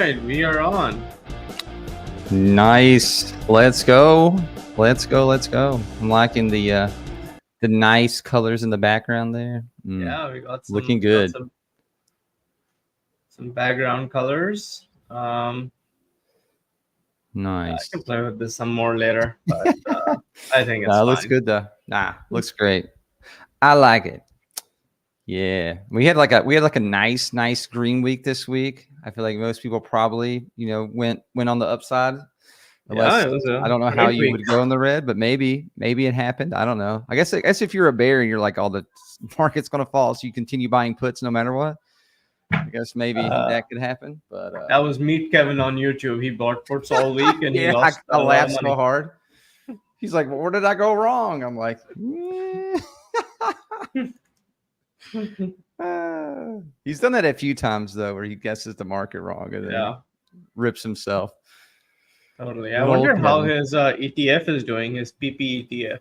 right, we are on. Nice. Let's go. Let's go. I'm liking the nice colors in the background there. Yeah, we got some Looking good. Some background colors. Nice. I can play with this some more later, but I think it's fine. Looks good though. Looks great. I like it. Yeah, we had like a nice green week this week. I feel like most people probably went on the upside. Unless, it was I don't know how you week. would go in the red, but maybe it happened. I don't know. I guess if you're a bear and you're like, all the market's going to fall, so you continue buying puts no matter what. I guess maybe that could happen. But that was Meet Kevin on YouTube. He bought puts all week and he lost. I laughed so hard. He's like, well, where did I go wrong? I'm like, he's done that a few times though, where he guesses the market wrong and then rips himself. Totally. I wonder how his ETF is doing, his PP ETF.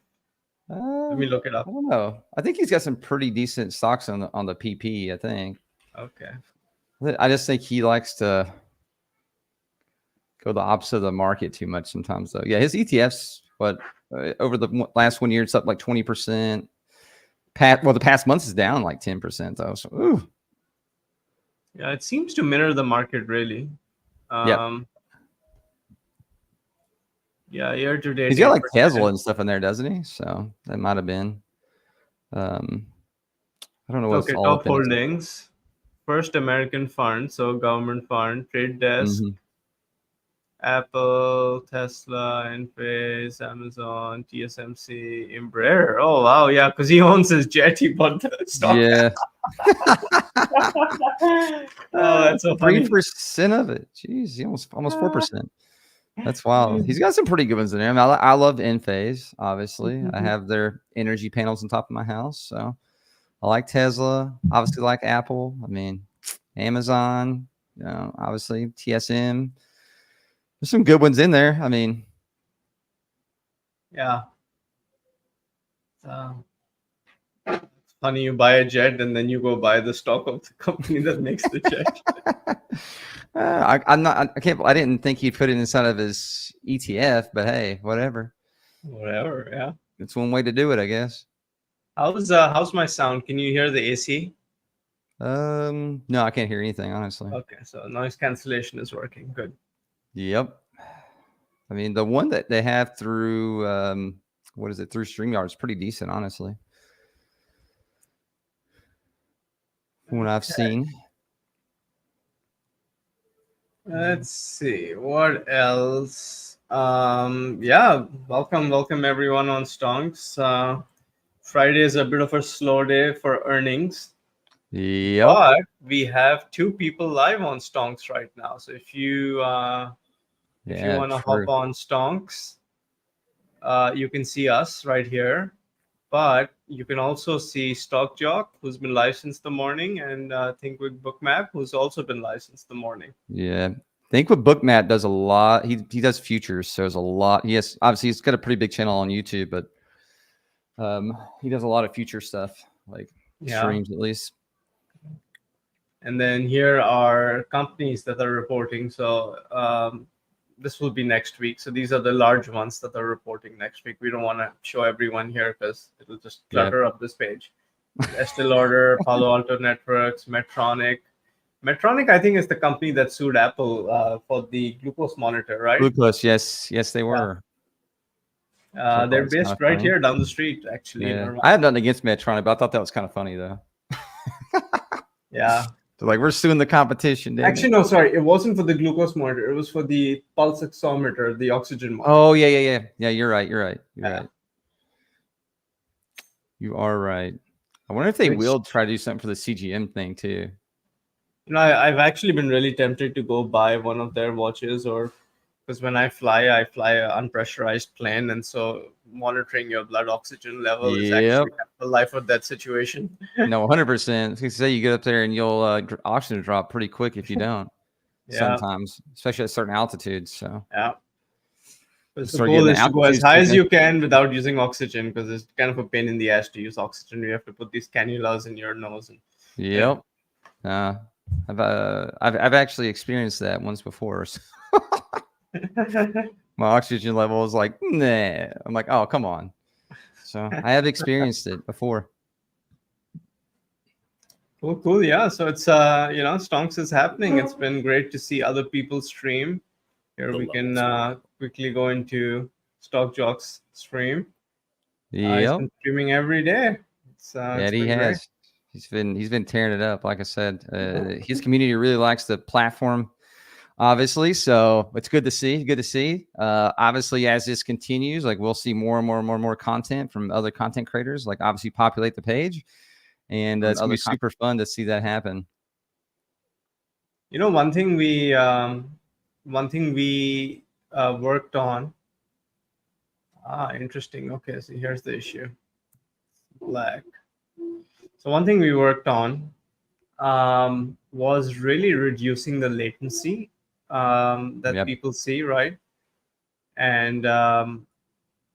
Let me look it up. I don't know. I think he's got some pretty decent stocks on the PP, I think. Okay. I just think he likes to go the opposite of the market too much sometimes, though. Yeah, his ETFs, over the last 1 year, it's up like 20%. The past months is down like 10%, though. So, ooh. Yeah, it seems to mirror the market, really. Yeah, year to date. He's got like Tesla and stuff in there, doesn't he? So that might have been. I don't know what's all top holdings. First American Fund, so government fund, Trade Desk, Apple, Tesla, Enphase, Amazon, TSMC, Embraer. Oh wow, yeah, because he owns his jet. He bought the stock. Yeah. Oh, that's so funny. 3% of it. Jeez, almost 4%. That's wild. He's got some pretty good ones in there. I mean, I love Enphase, obviously. I have their energy panels on top of my house. So I like Tesla, obviously like Apple. I mean, Amazon, obviously TSM. There's some good ones in there. I mean, yeah. It's funny, you buy a jet and then you go buy the stock of the company that makes the jet. I didn't think he'd put it inside of his ETF, but hey, whatever. Yeah. It's one way to do it, I guess. How's my sound? Can you hear the AC? No, I can't hear anything, honestly. Okay, so noise cancellation is working. Good. Yep. I mean, the one that they have through through StreamYard is pretty decent, honestly. From what I've seen. Let's see what else. Welcome everyone on Stonks. Friday is a bit of a slow day for earnings. Yep. But we have 2 people live on Stonks right now. So if you want to hop on Stonks, you can see us right here. But you can also see Stock Jock, who's been live since the morning, and Think with Bookmap, who's also been live since the morning. Yeah. Think with Bookmap does a lot. He does futures, so there's a lot. Obviously he's got a pretty big channel on YouTube, but he does a lot of future stuff, like streams at least. And then here are companies that are reporting. So this will be next week. So these are the large ones that are reporting next week. We don't want to show everyone here because it'll just clutter up this page. Estee Lauder, Palo Alto Networks, Medtronic. Medtronic, I think, is the company that sued Apple for the glucose monitor, right? Glucose, yes, they were. They're based right here down the street, actually. Yeah. I have nothing against Medtronic, but I thought that was kind of funny, though. Yeah. So like, we're suing the competition. Actually, no, sorry. It wasn't for the glucose monitor. It was for the pulse oximeter, the oxygen monitor. Oh, yeah. Yeah, you're right. Right. You are right. I wonder if they will try to do something for the CGM thing, too. I've actually been really tempted to go buy one of their watches, because when I fly an unpressurized plane, and so monitoring your blood oxygen level is actually a life or death situation. No, 100%. I say you get up there and you'll oxygen drop pretty quick if you don't. Sometimes, especially at certain altitudes. So the goal is to go as high as you can without using oxygen, because it's kind of a pain in the ass to use oxygen. You have to put these cannulas in your nose. Yep. I've actually experienced that once before. So my oxygen level is like, nah. I'm like, oh, come on. So I have experienced it before. Cool. Yeah. So it's Stonks is happening. It's been great to see other people stream. Here we can quickly go into Stock Jock's stream. He's Yep. been streaming every day. Yeah, It's he been great. has. He's been tearing it up. Like I said, his community really likes the platform, obviously. So it's good to see. Good to see. Obviously, as this continues, like we'll see more and more and more and more content from other content creators. Like obviously, populate the page, and it's gonna be super fun to see that happen. You know, one thing we worked on. Interesting. Okay, so here's the issue. Black. So one thing we worked on was really reducing the latency that Yep. people see, right? And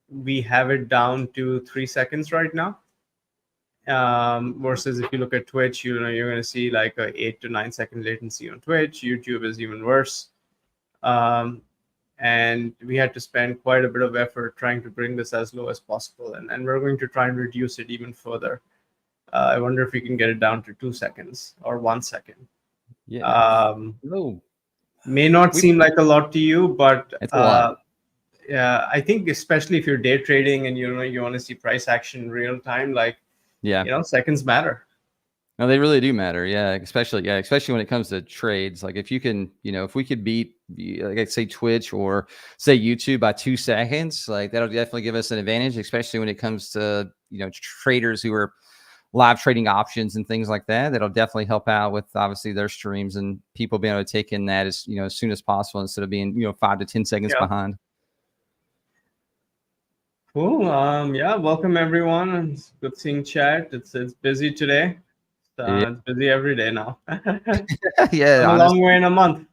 we have it down to 3 seconds right now. Versus if you look at Twitch, you're going to see like a 8 to 9 second latency on Twitch. YouTube is even worse. And we had to spend quite a bit of effort trying to bring this as low as possible, and we're going to try and reduce it even further. I wonder if we can get it down to 2 seconds or 1 second. Yeah. May not seem like a lot to you, but it's a lot. yeah, I think especially if you're day trading and you want to see price action in real time, like seconds matter. No, they really do matter. Yeah, especially when it comes to trades. Like if you can, if we could beat, like I say, Twitch or say YouTube by 2 seconds, like that'll definitely give us an advantage, especially when it comes to traders who are live trading options and things like that. That'll definitely help out with obviously their streams and people being able to take in that as as soon as possible instead of being 5 to 10 seconds behind. Cool. Yeah. Welcome everyone. It's good seeing chat. It's busy today. It's busy every day now. Yeah, I'm a long way in a month.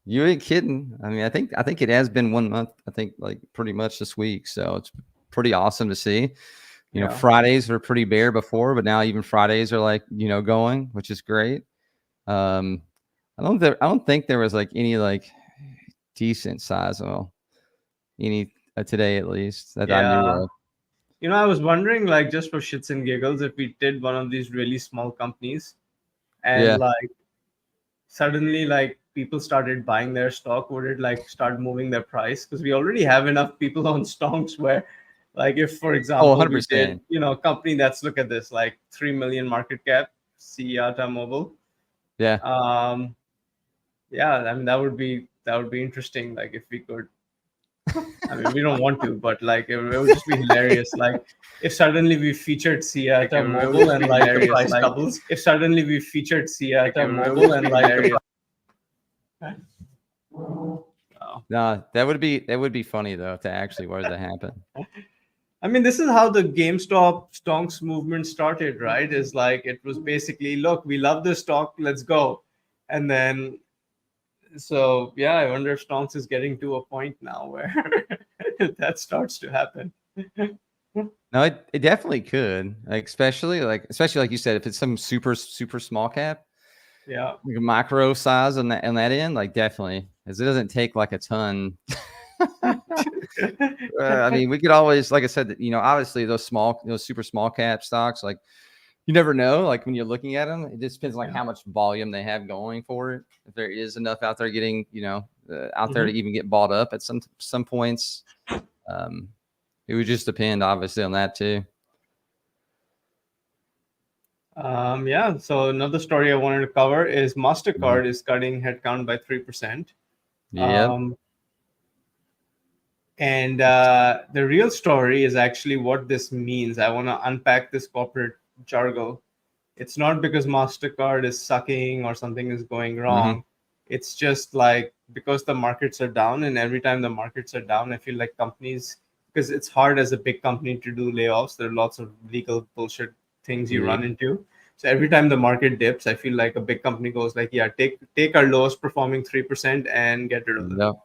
You ain't kidding. I mean, I think it has been 1 month. I think like pretty much this week. So it's pretty awesome to see. Fridays were pretty bare before, but now even Fridays are like going, which is great. I don't think there was like any like decent size. Well, any today at least that I knew of. I was wondering, like, just for shits and giggles, if we did one of these really small companies and like suddenly like people started buying their stock, would it like start moving their price? Because we already have enough people on stocks where, like, if for example, 100%. we did, a company that's, look at this, like 3 million market cap, Singularity Mobile. Yeah. Yeah, I mean that would be interesting. Like if we could. I mean, we don't want to, but like it would just be hilarious. Like if suddenly we featured Singularity Mobile and like the price doubles. If suddenly we featured Singularity Mobile and like the No, that would be funny though to actually where that happen. I mean, this is how the GameStop stonks movement started, right? Is like it was basically, look, we love this stock, let's go. And then so yeah, I wonder if stonks is getting to a point now where that starts to happen. No, it definitely could. Like especially like you said, if it's some super small cap. Yeah. Like a micro size on that end, like definitely. Because it doesn't take like a ton. I mean, we could always, like I said, obviously those super small cap stocks, like you never know. Like when you're looking at them, it just depends on like how much volume they have going for it. If there is enough out there getting, out there to even get bought up at some points, it would just depend, obviously, on that too. Yeah. So another story I wanted to cover is MasterCard is cutting headcount by 3%. Yeah. And the real story is actually what this means. I want to unpack this corporate jargon. It's not because MasterCard is sucking or something is going wrong. It's just like because the markets are down, and every time the markets are down, I feel like companies, because it's hard as a big company to do layoffs. There are lots of legal bullshit things you run into. So every time the market dips, I feel like a big company goes like, yeah, take our lowest performing 3% and get rid of them. No.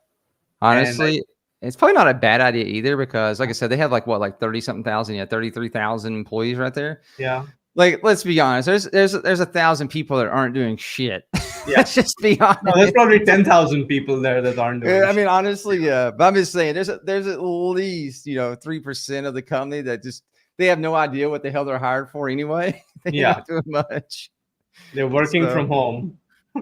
Honestly, it's probably not a bad idea either because, like I said, they have like 30-something thousand, 33,000 employees right there. Yeah. Like, let's be honest. There's 1,000 people that aren't doing shit. Yeah. Let's just be honest. No, there's probably 10,000 people there that aren't doing Yeah, I shit. mean, honestly, yeah. But I'm just saying, there's at least 3% of the company that just they have no idea what the hell they're hired for anyway. They're Yeah. not doing much. They're working So from home.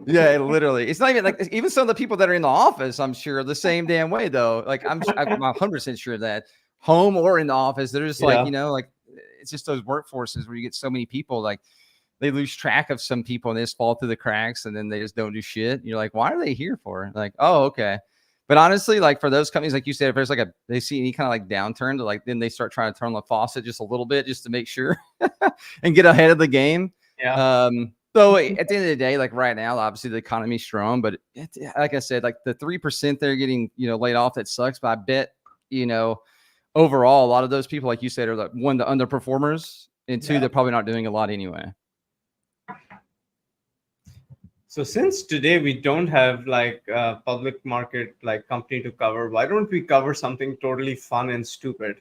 yeah, literally, it's not even like even some of the people that are in the office. I'm sure the same damn way though. Like I'm 100% sure that home or in the office, they're just like Yeah. like it's just those workforces where you get so many people like they lose track of some people and they just fall through the cracks and then they just don't do shit. You're like, why are they here for? Like, oh, okay. But honestly, like for those companies, like you said, if there's like they see any kind of like downturn, like then they start trying to turn the faucet just a little bit just to make sure and get ahead of the game. Yeah. So at the end of the day, like right now, obviously the economy's strong, but like I said, like the 3% they're getting, laid off, that sucks. But I bet, overall, a lot of those people, like you said, are like one, the underperformers, and two, Yeah. they're probably not doing a lot anyway. So since today we don't have like a public market like company to cover, why don't we cover something totally fun and stupid?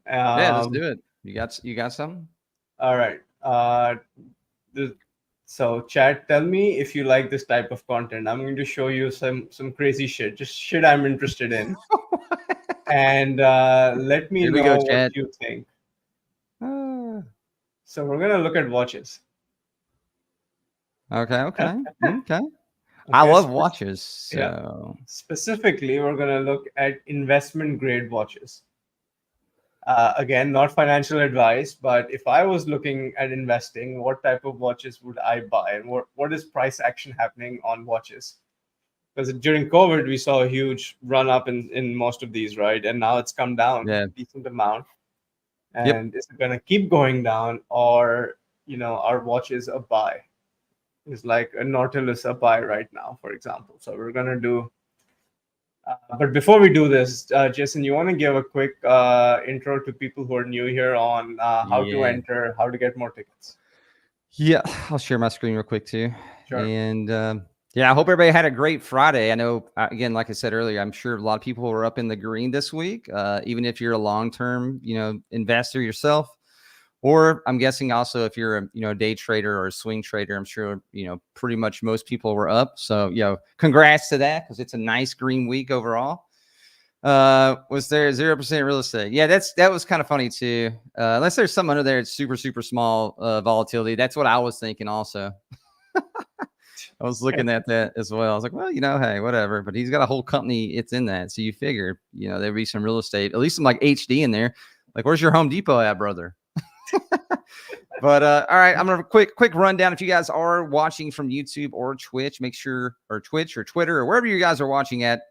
Yeah, let's do it. You got something? All right. So chat, tell me if you like this type of content. I'm going to show you some crazy shit, just shit I'm interested in, and let me Here we know go, what Chad. you think. So we're gonna look at watches. Okay. Okay, I love watches. So specifically, we're gonna look at investment grade watches. Again, not financial advice, but if I was looking at investing, what type of watches would I buy, and what is price action happening on watches? Because during COVID, we saw a huge run up in most of these, right? And now it's come down yeah. a decent amount. Yep. And is it going to keep going down, or our watches a buy? Is like a Nautilus a buy right now, for example. So we're going to do. But before we do this, Jason, you want to give a quick intro to people who are new here on how to Yeah. enter, how to get more tickets? Yeah, I'll share my screen real quick too. Sure. And yeah, I hope everybody had a great Friday. I know, again, like I said earlier, I'm sure a lot of people were up in the green this week. Even if you're a long-term, investor yourself, or I'm guessing also if you're a day trader or a swing trader, I'm sure pretty much most people were up. So congrats to that, because it's a nice green week overall. Was there 0% real estate? Yeah, that was kind of funny too. Unless there's some under there, it's super small volatility. That's what I was thinking also. I was looking at that as well. I was like, well, hey, whatever. But he's got a whole company. It's in that. So you figure, there'd be some real estate, at least some like HD in there. Like, where's your Home Depot at, brother? But all right, I'm gonna quick rundown. If you guys are watching from YouTube or Twitch, make sure, or Twitch or Twitter or wherever you guys are watching at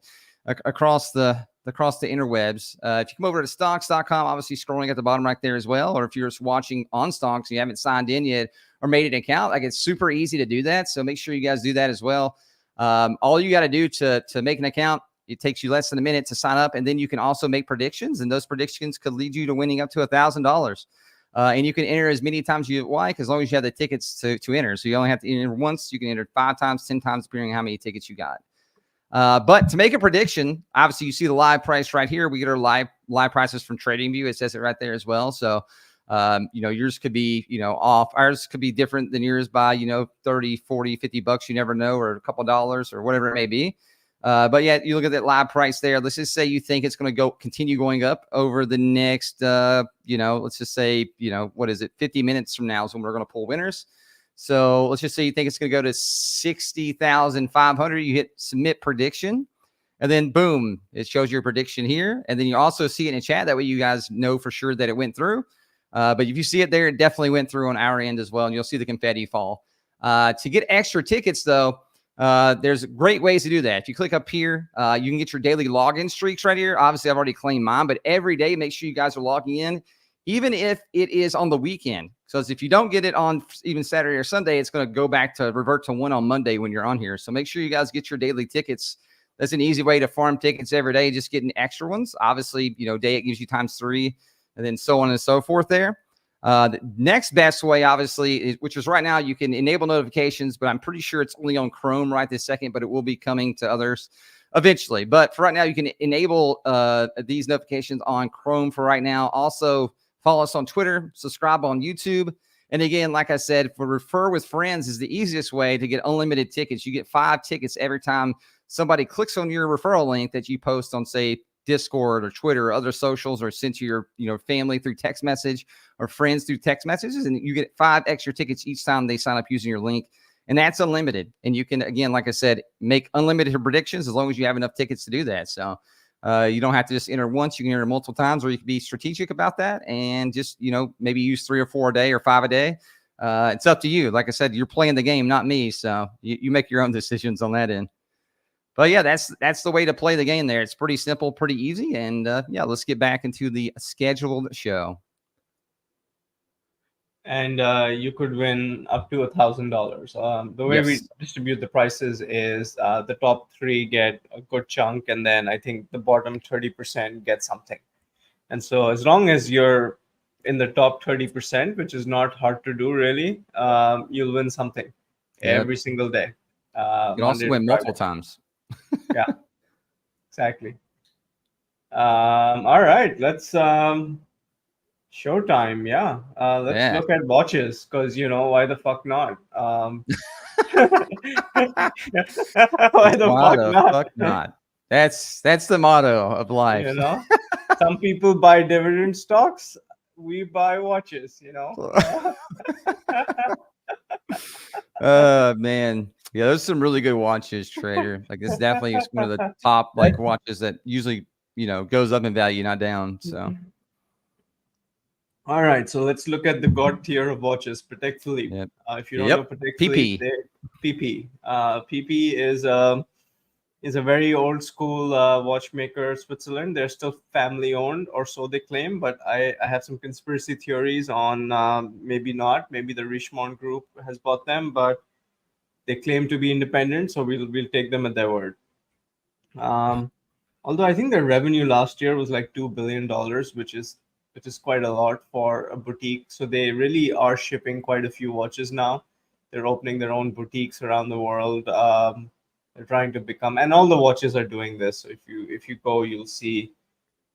across the interwebs. If you come over to stocks.com, obviously scrolling at the bottom right there as well. Or if you're just watching on Stocks and you haven't signed in yet or made an account, like, it's super easy to do that. So make sure you guys do that as well. All you got to do to make an account, it takes you less than a minute to sign up, and then you can also make predictions, and those predictions could lead you to winning up to $1,000. And you can enter as many times you like, as long as you have the tickets to enter. So you only have to enter once. You can enter 5 times, 10 times, depending on how many tickets you got. But to make a prediction, obviously you see the live price right here. We get our live prices from TradingView. It says it right there as well. So, yours could be, off. Ours could be different than yours by, 30, 40, 50 bucks. You never know, or a couple of dollars or whatever it may be. But yeah, you look at that live price there. Let's just say you think it's going to continue going up over the next, let's just say, what is it? 50 minutes from now is when we're going to pull winners. So let's just say you think it's going to go to 60,500. You hit submit prediction, and then boom, it shows your prediction here. And then you also see it in chat. That way you guys know for sure that it went through. But if you see it there, it definitely went through on our end as well. And you'll see the confetti fall. To get extra tickets, though, there's great ways to do that. If you click up here, you can get your daily login streaks right here. Obviously, I've already claimed mine, but every day, make sure you guys are logging in, even if it is on the weekend. So if you don't get it on even Saturday or Sunday, it's going to go back to revert to 1 on Monday when you're on here. So make sure you guys get your daily tickets. That's an easy way to farm tickets every day, just getting extra ones. Obviously, day it gives you ×3, and then so on and so forth there. The next best way, obviously, which is right now, you can enable notifications, but I'm pretty sure it's only on Chrome right this second, but it will be coming to others eventually. But for right now, you can enable these notifications on Chrome for right now. Also, follow us on Twitter, subscribe on YouTube, And again, like I said, for refer with friends is the easiest way to get unlimited tickets. You get 5 tickets every time somebody clicks on your referral link that you post on, say, Discord or Twitter or other socials, or sent to your family through text message or friends through text messages, and you get 5 extra tickets each time they sign up using your link. And that's unlimited. And you can, again, like I said, make unlimited predictions as long as you have enough tickets to do that. So you don't have to just enter once. You can enter multiple times, or you can be strategic about that and just, maybe use 3 or 4 a day or 5 a day. It's up to you. Like I said, you're playing the game, not me. So you make your own decisions on that end. But yeah, that's the way to play the game there. It's pretty simple, pretty easy. And yeah, let's get back into the scheduled show. And you could win up to $1,000. The way we distribute the prices is the top 3 get a good chunk, and then I think the bottom 30% get something. And so as long as you're in the top 30%, which is not hard to do really, you'll win something every single day. You can also win multiple times. Yeah, exactly. All right, let's showtime. Yeah, let's look at watches, because why the fuck not? Why the fuck not? That's the motto of life. Some people buy dividend stocks. We buy watches. Man. Yeah, there's some really good watches, Trader. Like, this definitely is one of the top watches that usually goes up in value, not down. So all right, so let's look at the god tier of watches, Patek Philippe. Yep. If you don't know Patek Philippe, PP. PP is a very old school watchmaker, Switzerland. They're still family owned, or so they claim, but I have some conspiracy theories on maybe not. Maybe the Richemont group has bought them, but they claim to be independent, so we'll take them at their word. Although I think their revenue last year was like $2 billion, which is quite a lot for a boutique. So they really are shipping quite a few watches now. They're opening their own boutiques around the world. They're trying to become, and all the watches are doing this. So if you go, you'll see,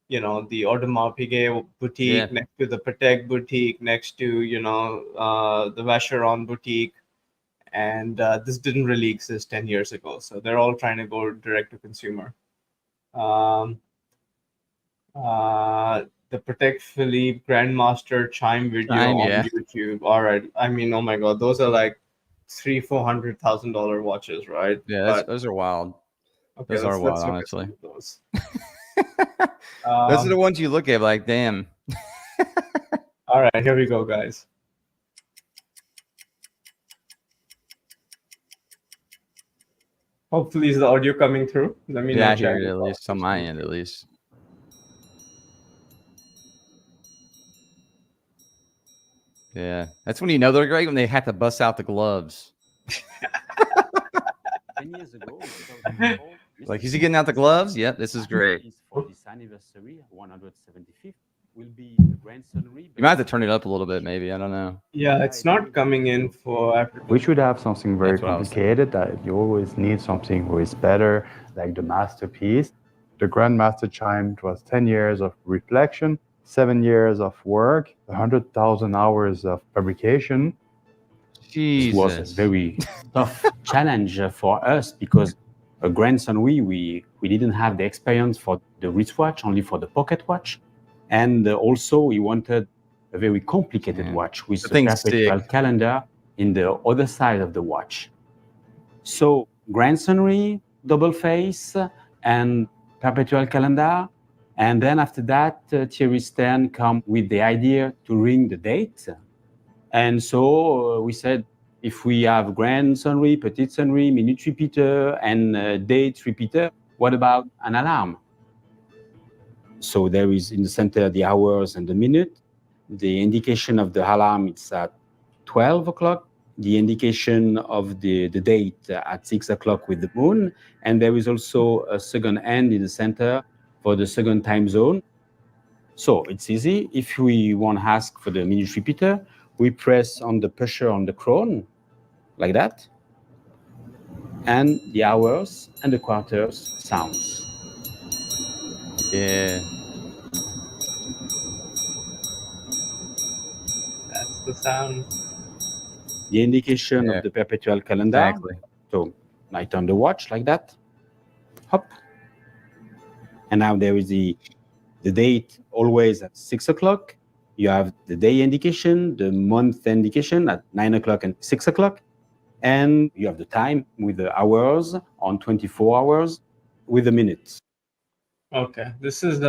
the Audemars Piguet boutique next to the Patek boutique, next to the Vacheron boutique, and this didn't really exist 10 years ago. So they're all trying to go direct to consumer. The Patek Philippe Grandmaster Chime video on YouTube. All right, I mean, oh my god, those are like $300,000-$400,000 watches, right? Yeah, those are wild. Okay, those are wild, honestly. Those. Those are the ones you look at like, damn. All right, here we go, guys. Hopefully, is the audio coming through? Let me know. I hear it, at least on my end, at least. Yeah, that's when they're great, when they have to bust out the gloves. 10 years ago, like, is he getting out the gloves? Yep, this is great. For this anniversary, 175th, will be the grandson. You might have to turn it up a little bit, maybe. I don't know. Yeah, it's not coming in for after. We should have something very complicated that you always need something who is better, like the masterpiece. The Grandmaster Chime was 10 years of reflection, 7 years of work, 100,000 hours of fabrication. Jesus. It was a very tough challenge for us, because a grandson, we didn't have the experience for the wristwatch, only for the pocket watch. And also we wanted a very complicated watch with a perpetual calendar in the other side of the watch. So grandsonry, double face, and perpetual calendar. And then after that, Thierry Stern come with the idea to ring the date. And so we said, if we have grandsonry, petite sonnerie, minute repeater, and date repeater, what about an alarm? So there is in the center the hours and the minute. The indication of the alarm is at 12 o'clock. The indication of the date at 6 o'clock with the moon. And there is also a second hand in the center for the second time zone. So it's easy. If we want to ask for the minute repeater, we press on the pusher on the crown, like that. And the hours and the quarters sounds. That's the Down. The indication Yeah. of the perpetual calendar. Exactly. So I turn the watch like that. Hop. And now there is the date always at 6 o'clock. You have the day indication, the month indication at 9 o'clock and 6 o'clock. And you have the time with the hours on 24 hours with the minutes. Okay, this is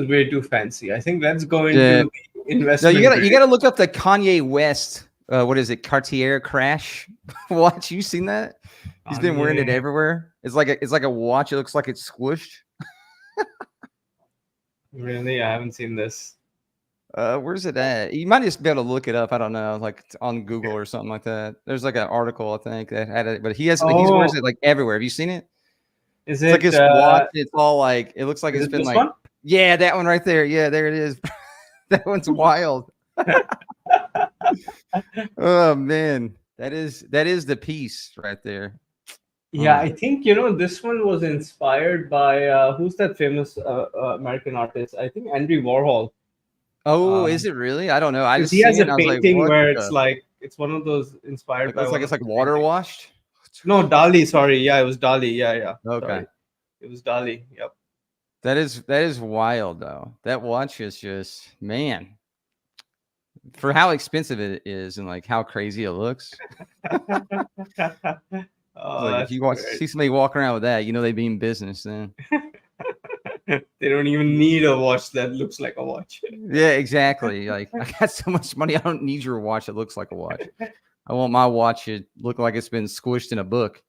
way too fancy. I think let's go into Yeah. the No, investment. you gotta look up the Kanye West. What is it? Cartier Crash watch. You seen that? He's been wearing it Kanye. everywhere. It's like a watch. It looks like it's squished. Really, I haven't seen this. Where's it at? You might just be able to look it up. I don't know, like on Google or something like that. There's like an article I think that had it, but he wears it like everywhere. Have you seen it? Is It's like it? his watch. It's all like it looks like Is it's it been this like one? yeah, that one right there. Yeah, there it is. That one's wild. Oh man, that is the piece right there. Yeah, I think this one was inspired by who's that famous American artist? I think Andy Warhol. Oh, is it really? I don't know. I Because just he seen has it a and I was like, painting what? where it's like it's one of those inspired It by looks like one it's of like his water paintings. washed. No, Dali. Sorry, yeah, it was Dali. Yeah. Okay. Sorry. It was Dali. Yep. That is wild though. That watch is just man. For how expensive it is and like how crazy it looks. Like if you see somebody walking around with that, they be in business then. They don't even need a watch that looks like a watch. Yeah, exactly. Like I got so much money, I don't need your watch that looks like a watch. I want my watch to look like it's been squished in a book.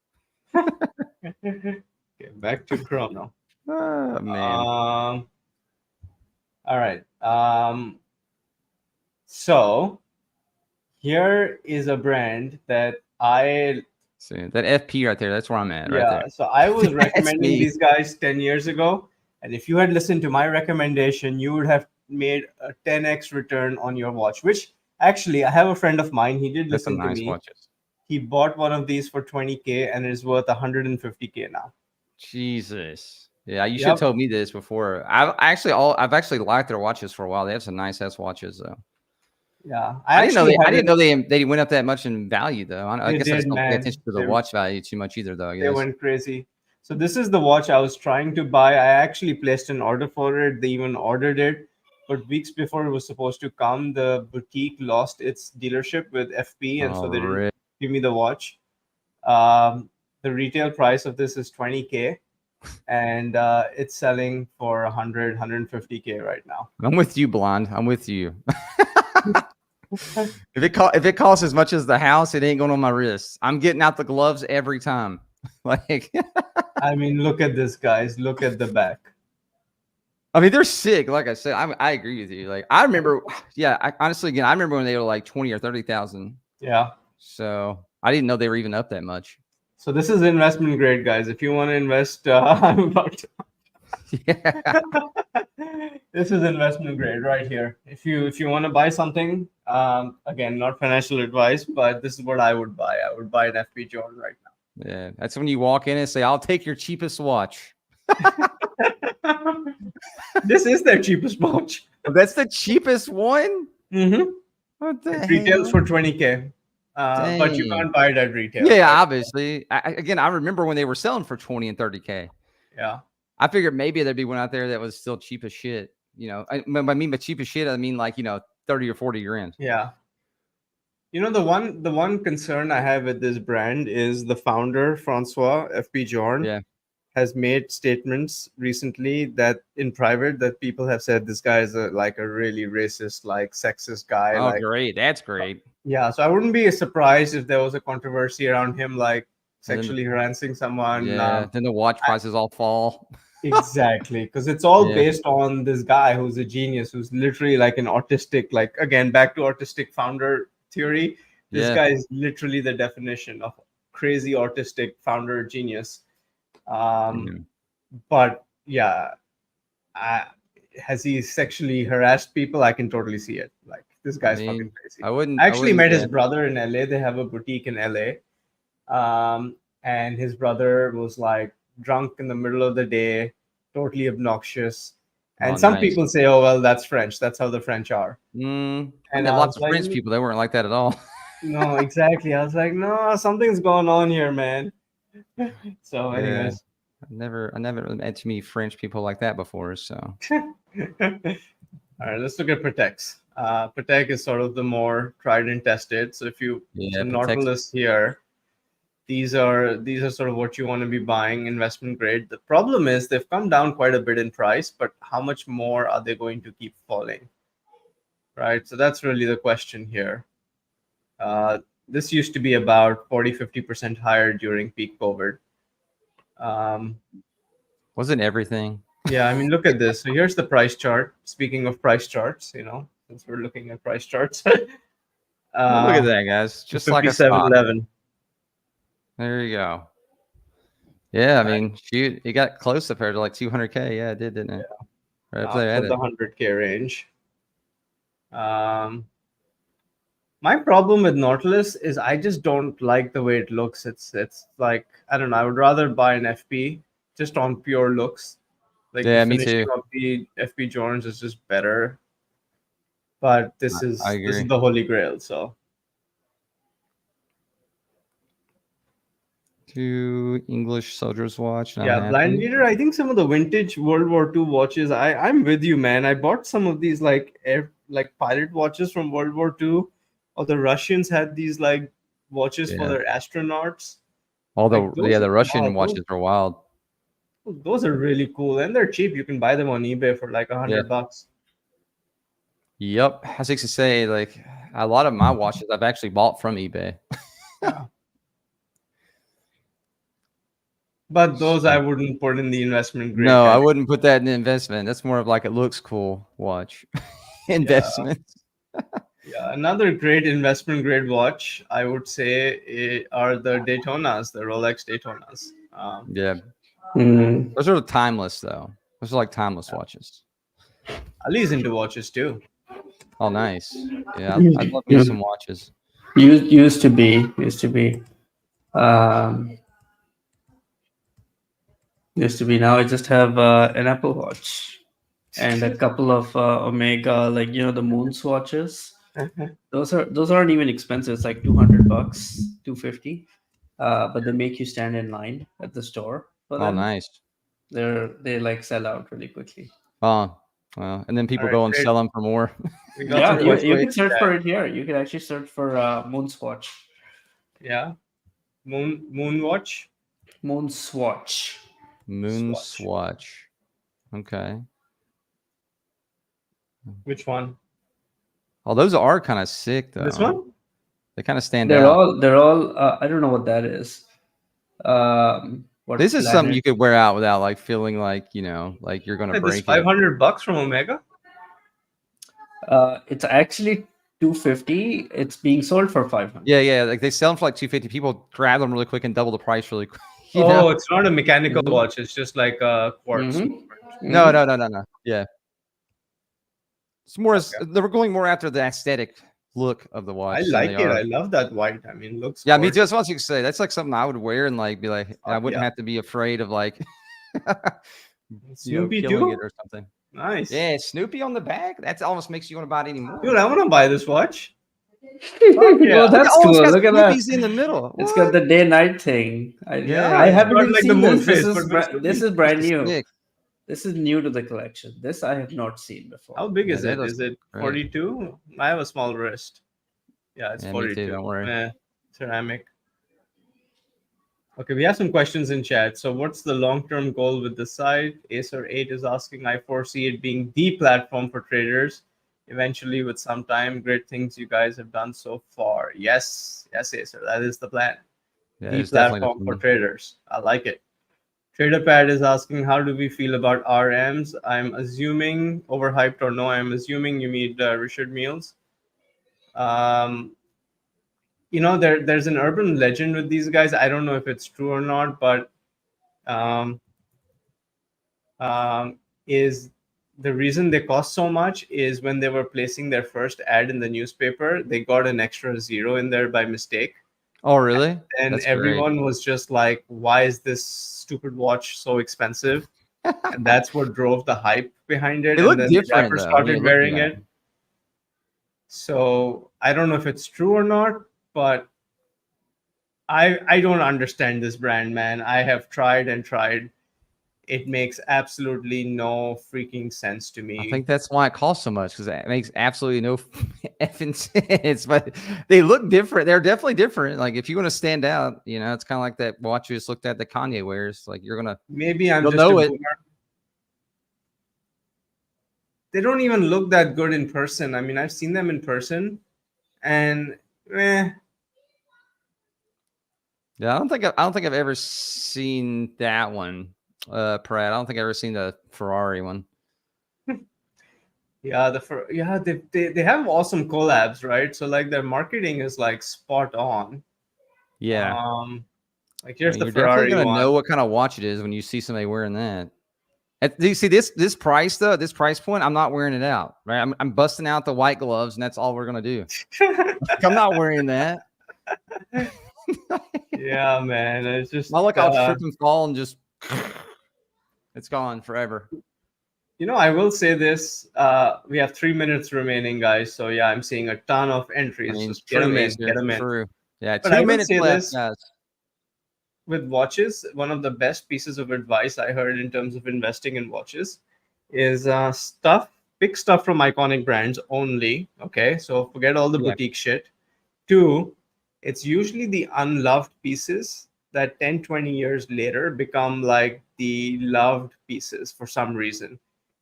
Okay, back to Chrono. Oh man. All right. So here is a brand that I See that FP right there, that's where I'm at, right yeah. there. So I was That's recommending me. these guys 10 years ago, and if you had listened to my recommendation, you would have made a 10x return on your watch. Which actually, I have a friend of mine. He did That's some listen to nice me. watches. He bought one of these for 20K and is worth 150K now. Jesus. Yeah, you should have told me this before. I've actually liked their watches for a while. They have some nice ass watches though. Yeah, I didn't know they went up that much in value though. I guess I just don't pay attention to the watch value too much either though. They went crazy. So this is the watch I was trying to buy. I actually placed an order for it. They even ordered it, but weeks before it was supposed to come, the boutique lost its dealership with FP, and so they didn't give me the watch. The retail price of this is 20K, and it's selling for 150K right now. I'm with you, Blonde. I'm with you. If it costs as much as the house, it ain't going on my wrist. I'm getting out the gloves every time. Like, I mean, look at this, guys. Look at the back. I mean, they're sick. Like I said, I agree with you. Like, I remember, honestly, I remember when they were like 20 or 30,000. Yeah. So I didn't know they were even up that much. So this is investment grade, guys. If you want to invest, I'm about to. Yeah. This is investment grade right here. If you want to buy something, again, not financial advice, but this is what I would buy. I would buy an FP Jordan right now. Yeah, that's when you walk in and say, "I'll take your cheapest watch." This is their cheapest watch. That's the cheapest one. Mm-hmm. What the it retails for 20K, but you can't buy it at retail. Yeah, obviously. I remember when they were selling for 20 and 30K. Yeah. I figured maybe there'd be one out there that was still cheap as shit. I mean, by cheap as shit, I mean like 30 or 40 grand. Yeah. The one concern I have with this brand is the founder, Francois FP Jordan, has made statements recently that in private that people have said this guy is a really racist, sexist guy. Oh, great. That's great. Yeah. So I wouldn't be surprised if there was a controversy around him, sexually harassing someone. Yeah. Then the watch prices all fall. Exactly. Because it's all based on this guy who's a genius, who's literally like an autistic, again, back to autistic founder theory. This guy is literally the definition of crazy autistic founder genius. But yeah, has he sexually harassed people? I can totally see it. This guy's fucking crazy. I actually met his brother in LA. They have a boutique in LA. And his brother was drunk in the middle of the day, totally obnoxious. And some people say, "Oh well, that's French. That's how the French are." I And met lots of French people. They weren't like that at all. No, exactly. I was like, no, something's going on here, man. So, Yeah. anyways, I never met too many French people like that before. So, all right, let's look at Protects. Protect is sort of the more tried and tested. So if you so Nautilus here, these are sort of what you want to be buying, investment grade. The problem is they've come down quite a bit in price, but how much more are they going to keep falling? Right. So that's really the question here. This used to be about 40-50% higher during peak COVID. Wasn't everything? Yeah, I mean, look at this. So here's the price chart. Speaking of price charts, since we're looking at price charts. Look at that, guys. Just like a stock. 57.11. There you go. Yeah, I mean, shoot, it got close up there to like 200K. Yeah, it did, didn't it? Yeah. Right up there at the 100K range. My problem with Nautilus is I just don't like the way it looks. It's like, I don't know. I would rather buy an FP just on pure looks. Like yeah, the me finishing too. of the FP Jones is just better. But this is the holy grail. So. Two English soldiers watch. Yeah, Blind Leader. I think some of the vintage World War II watches. I'm with you, man. I bought some of these like pilot watches from World War II. Or the Russians had these like watches for their astronauts. Although, the Russian watches are wild. Those are really cool, and they're cheap. You can buy them on eBay for like $100. Yep, I was to say, like a lot of my watches I've actually bought from eBay. Yeah. But those I wouldn't put in the investment grade. No, I wouldn't put that in investment. That's more of like it looks cool watch investment. Yeah, another great investment grade watch I would say are the Daytonas, the Rolex Daytonas. Those are timeless though. Those are like timeless watches. Ali's into watches too. Oh, nice. Yeah, I love me some watches. Used to be. Now I just have an Apple Watch and a couple of Omega, like the Moon watches. Those aren't even expensive. It's like $200, $250. But they make you stand in line at the store for them. Oh, nice. They like sell out really quickly. Oh, well, and then people go and sell them for more. Yeah, you can search for it here. You can actually search for Moon watch. Yeah, Moon watch. Moon swatch. Moon swatch. Okay. Which one? Oh, those are kind of sick though. This one? They kind of stand out. They're all. I don't know what that is. This is something you could wear out without like feeling like like you're gonna break it. $500 from Omega. It's actually $250. It's being sold for $500. Yeah. Like they sell them for like $250. People grab them really quick and double the price really quick. It's not a mechanical watch. It's just like a quartz. No. Yeah. It's more. They were going more after the aesthetic look of the watch. I like it. I love that white. I mean, looks. Yeah, me too. That's what you say. That's like something I would wear and like be like, I wouldn't have to be afraid of like Snoopy killing too? it or something. Nice. Yeah, Snoopy on the back. That almost makes you want to buy it anymore. Dude, I want to buy this watch. Well, that's cool. Look at that. Snoopy's in the middle. It's got the day-night thing. I haven't even seen this. This is brand new. This is new to the collection. This I have not seen before. How big is it? Is it 42? I have a small wrist. Yeah, it's 42. Me too, don't worry. Ceramic. Okay, we have some questions in chat. So what's the long-term goal with the site? Acer8 is asking, I foresee it being the platform for traders. Eventually, with some time, great things you guys have done so far. Yes, Acer, that is the plan. The platform for traders. I like it. TraderPad is asking, how do we feel about RMs? I'm assuming, overhyped or no, I'm assuming you mean Richard Mills. There's an urban legend with these guys. I don't know if it's true or not, but is the reason they cost so much is when they were placing their first ad in the newspaper, they got an extra zero in there by mistake. Oh, really? And everyone was just like, why is this stupid watch so expensive? and that's what drove the hype behind it. They And look then different, the rappers though, when started you look at wearing them. it. So I don't know if it's true or not, but I don't understand this brand, man. I have tried and tried. It makes absolutely no freaking sense to me. I think that's why it costs so much, because it makes absolutely no effing sense. But they look different. They're definitely different. Like if you want to stand out, you know, it's kind of like that watch you just looked at that Kanye wears. Like you're gonna Maybe I'm you'll just a know it. boomer. They don't even look that good in person. I mean, I've seen them in person, and Yeah, I don't think I've ever seen that one, Pratt. I don't think I've ever seen the Ferrari one. yeah, they have awesome collabs, right? So like their marketing is like spot on. Yeah, Like here's the you're definitely Ferrari gonna one. know what kind of watch it is when you see somebody wearing that. Do you see this price though? This price point, I'm not wearing it out, right? I'm busting out the white gloves, and that's all we're gonna do. I'm not wearing that. Yeah, man. It's just I'll look, I'll trip and fall, and just it's gone forever. I will say this. We have 3 minutes remaining, guys. So yeah, I'm seeing a ton of entries. I mean, Just get them in, Acer, get them in. true. Yeah, But I 2 will minutes say left, this. guys. With watches, one of the best pieces of advice I heard in terms of investing in watches is pick stuff from iconic brands only. Okay, so forget all the Yeah. boutique shit. Two, it's usually the unloved pieces that 10, 20 years later become like the loved pieces for some reason.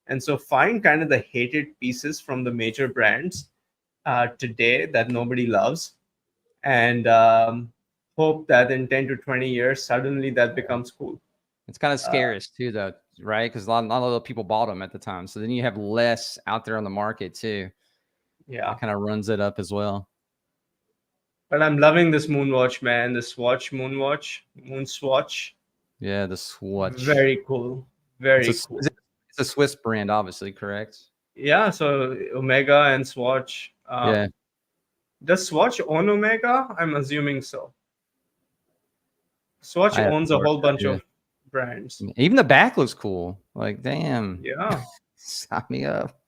And so find kind of the hated pieces from the major brands today that nobody loves, and hope that in 10 to 20 years, suddenly that becomes cool. It's kind of scariest too, though, right? Because not a lot of people bought them at the time, so then you have less out there on the market too. Yeah, It kind of runs it up as well. but I'm loving this Moonwatch, man. The Moonswatch. Yeah, the Swatch. Very cool. Very cool. It's a Swiss brand, obviously, correct? Yeah, so Omega and Swatch. Yeah. Does Swatch own Omega? I'm assuming so. Swatch owns a whole bunch of brands. Even the back looks cool. Like, damn. Yeah. Sign me up.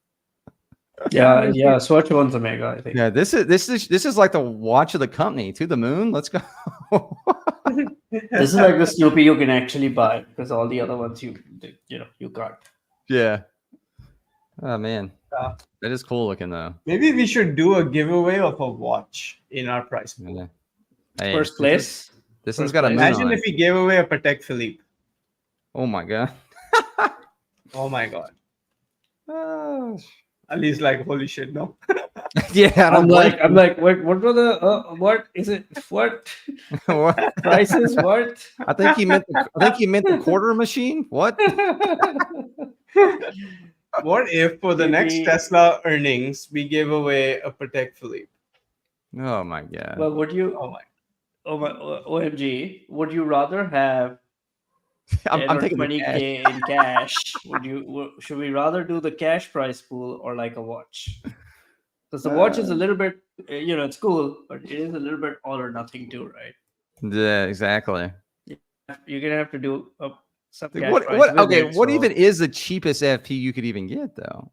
Yeah. Swatch owns Omega, I think. Yeah, this is like the watch of the company. To the moon. Let's go. This is like the Snoopy you can actually buy, because all the other ones you can't. Yeah. Oh man, that is cool looking though. Maybe we should do a giveaway of a watch in our price pool. Yeah. Hey, First place. This one's got a moon Imagine on if we gave away a Patek Philippe. Oh my god. Oh my god. At least like holy shit, no. Yeah, I'm like, what were the what is it? What what? prices? What? I think he meant the quarter machine. What? What if for the next Tesla earnings we gave away a Patek Philippe? Oh my god. Well, would you? Oh my! OMG! Would you rather have I'm taking 20K in cash? Should we rather do the cash price pool or like a watch? Because the watch is a little bit, it's cool, but it is a little bit all or nothing too, right? Yeah, exactly. You're gonna have to do some cash What? price with Okay, it, what so- even is the cheapest FP you could even get though?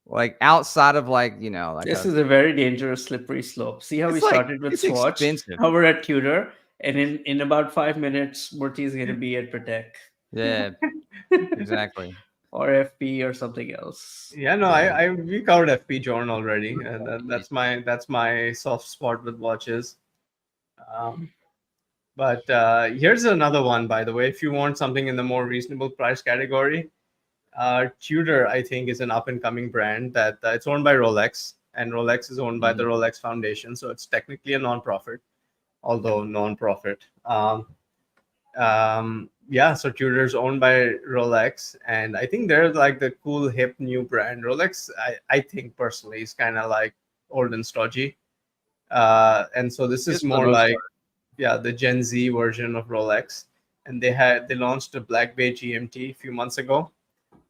Like outside of like this is a very dangerous slippery slope. See how we started with Swatch, expensive. how we're at Tudor, and in about 5 minutes, Murthy is gonna be at Patek. Yeah, exactly. Or FP or something else. Yeah, no, we covered FP Jorn already. That's my soft spot with watches. But here's another one, by the way. If you want something in the more reasonable price category, Tudor, I think, is an up-and-coming brand that it's owned by Rolex, and Rolex is owned by the Rolex Foundation, so it's technically a non-profit, although non-profit. Yeah, so Tudor's owned by Rolex, and I think they're like the cool, hip, new brand. Rolex, I think personally, is kind of like old and stodgy. And so this is more like, the Gen Z version of Rolex. And they launched a Black Bay GMT a few months ago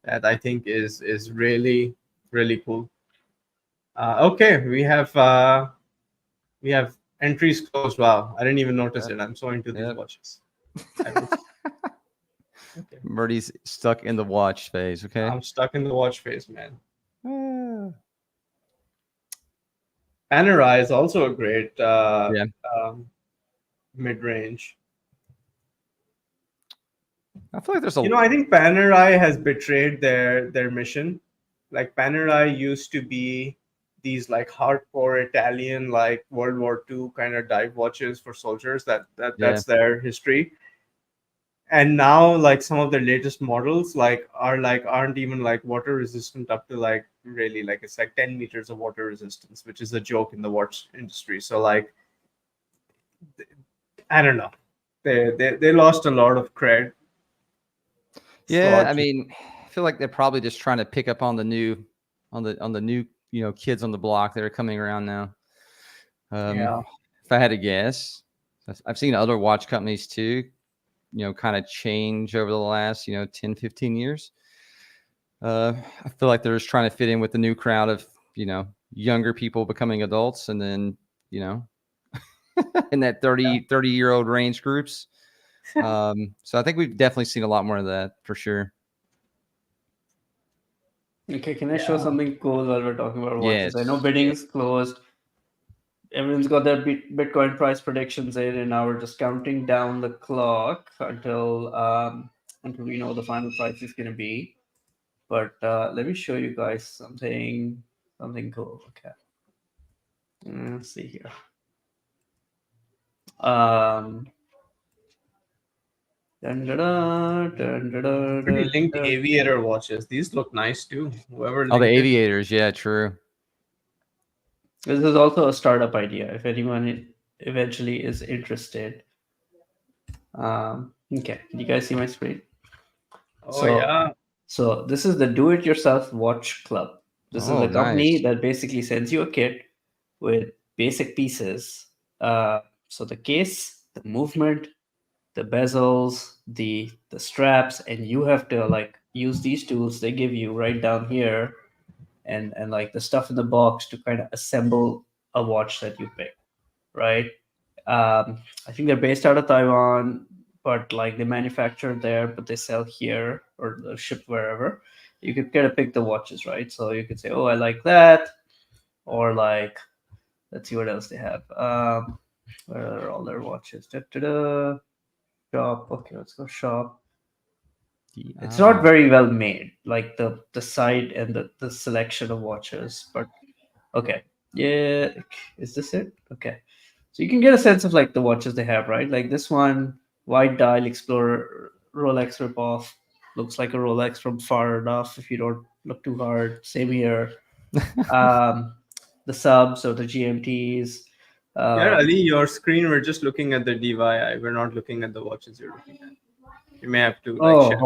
that I think is really, really cool. Okay, we have entries closed. Wow, I didn't even notice it. I'm so into these watches. Okay. Murdy's stuck in the watch phase. Okay. I'm stuck in the watch phase, man. Panerai is also a great Yeah. mid-range. I feel like there's a. I think Panerai has betrayed their mission. Like Panerai used to be these like hardcore Italian like World War II kind of dive watches for soldiers. That's their history. And now like some of the latest models aren't even like water resistant up to like really like it's like 10 meters of water resistance, which is a joke in the watch industry. So like I don't know. They lost a lot of cred. Yeah, I mean, I feel like they're probably just trying to pick up on the new kids on the block that are coming around now. Yeah. If I had to guess, I've seen other watch companies too, kind of change over the last 10, 15 years. I feel like they're just trying to fit in with the new crowd of younger people becoming adults, and then in that 30-year-old range groups. So I think we've definitely seen a lot more of that for sure. Okay, can I show something cool while we're talking about watches? Yes. I know bidding is closed. Everyone's got their Bitcoin price predictions in, and now we're just counting down the clock until we know the final price is going to be. But let me show you guys something cool. Okay, let's see here. Pretty linked aviator watches. These look nice too. Whoever the aviators, yeah, true. This is also a startup idea. If anyone eventually is interested. Okay, can you guys see my screen? Yeah. So this is the Do-It-Yourself Watch Club. This is a company that basically sends you a kit with basic pieces. So the case, the movement, the bezels, the straps, and you have to like use these tools they give you right down here, and like the stuff in the box to kind of assemble a watch that you pick, right? I think they're based out of Taiwan, but like they manufacture there, but they sell here or ship wherever. You could kind of pick the watches, right? So you could say, oh, I like that, or like, let's see what else they have. Where are all their watches? Da-da-da. Shop. Okay, let's go shop. It's not very well made, like the site and the selection of watches, but okay. Yeah, is this it? Okay. So you can get a sense of like the watches they have, right? Like this one, White Dial Explorer Rolex ripoff. Looks like a Rolex from far enough if you don't look too hard. Same here. The subs or the GMTs. Ali, your screen, we're just looking at the DYI. We're not looking at the watches you're looking at. You may have to like share.